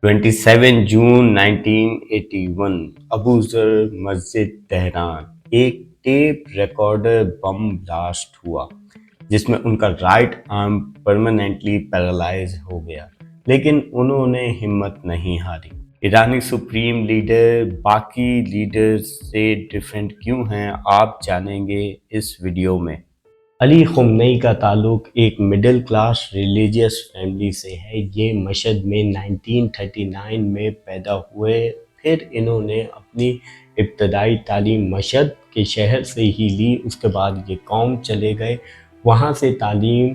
27 جون 1981 ابو ذر مسجد تہران ایک tape recorder bomb blast ہوا جس میں ان کا رائٹ آرم پرماننٹلی پیرالائز ہو گیا، لیکن انہوں نے ہمت نہیں ہاری۔ ایرانی سپریم لیڈر باقی لیڈرز سے ڈیفرنٹ کیوں ہیں، آپ جانیں گے اس ویڈیو میں۔ علی خمینی کا تعلق ایک مڈل کلاس ریلیجیس فیملی سے ہے۔ یہ مشہد میں 1939 میں پیدا ہوئے، پھر انہوں نے اپنی ابتدائی تعلیم مشہد کے شہر سے ہی لی۔ اس کے بعد یہ قوم چلے گئے، وہاں سے تعلیم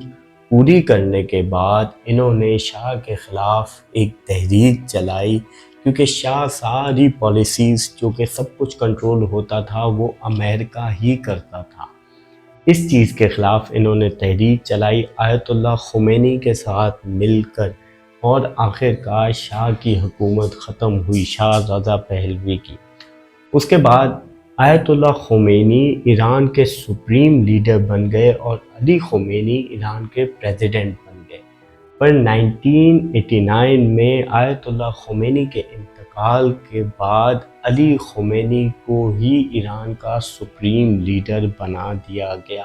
پوری کرنے کے بعد انہوں نے شاہ کے خلاف ایک تحریک چلائی، کیونکہ شاہ ساری پالیسیز جو کہ سب کچھ کنٹرول ہوتا تھا وہ امریکہ ہی کرتا تھا۔ اس چیز کے خلاف انہوں نے تحریک چلائی آیت اللہ خمینی کے ساتھ مل کر، اور آخرکار شاہ کی حکومت ختم ہوئی شاہ رضا پہلوی کی۔ اس کے بعد آیت اللہ خمینی ایران کے سپریم لیڈر بن گئے اور علی خمینی ایران کے پریزیڈنٹ بن گئے۔ پر 1989 میں آیت اللہ خمینی کے انتقال کے بعد علی خمینی کو ہی ایران کا سپریم لیڈر بنا دیا گیا،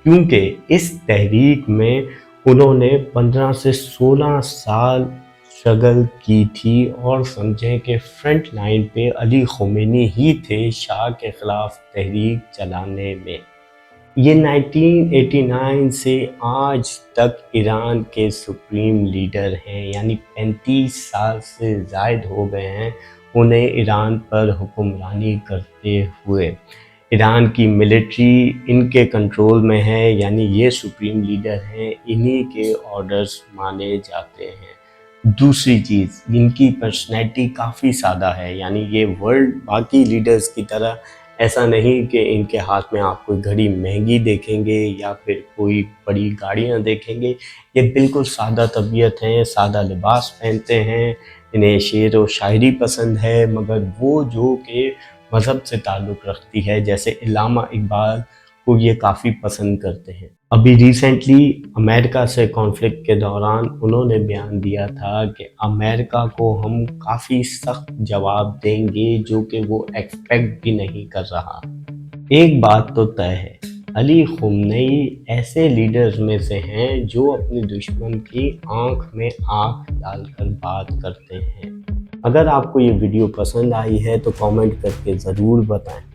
کیونکہ اس تحریک میں انہوں نے 15 سے 16 سال اسٹرگل کی تھی، اور سمجھیں کہ فرنٹ لائن پہ علی خمینی ہی تھے شاہ کے خلاف تحریک چلانے میں۔ یہ 1989 سے آج تک ایران کے سپریم لیڈر ہیں، یعنی 35 سال سے زائد ہو گئے ہیں انہیں ایران پر حکمرانی کرتے ہوئے۔ ایران کی ملٹری ان کے کنٹرول میں ہے، یعنی یہ سپریم لیڈر ہیں، انہی کے آرڈرز مانے جاتے ہیں۔ دوسری چیز، ان کی پرسنالٹی کافی سادہ ہے، یعنی یہ ورلڈ باقی لیڈرز کی طرح ایسا نہیں کہ ان کے ہاتھ میں آپ کوئی گھڑی مہنگی دیکھیں گے یا پھر کوئی بڑی گاڑیاں دیکھیں گے۔ یہ بالکل سادہ طبیعت ہیں، سادہ لباس پہنتے ہیں، انہیں شعر و شاعری پسند ہے، مگر وہ جو کہ مذہب سے تعلق رکھتی ہے، جیسے علامہ اقبال کو یہ کافی پسند کرتے ہیں۔ ابھی ریسنٹلی امریکہ سے کانفلکٹ کے دوران انہوں نے بیان دیا تھا کہ امریکہ کو ہم کافی سخت جواب دیں گے، جو کہ وہ ایکسپیکٹ بھی نہیں کر رہا۔ ایک بات تو طے ہے، علی خمینی ایسے لیڈرز میں سے ہیں جو اپنے دشمن کی آنکھ میں آنکھ ڈال کر بات کرتے ہیں۔ اگر آپ کو یہ ویڈیو پسند آئی ہے تو کامنٹ کر کے ضرور بتائیں۔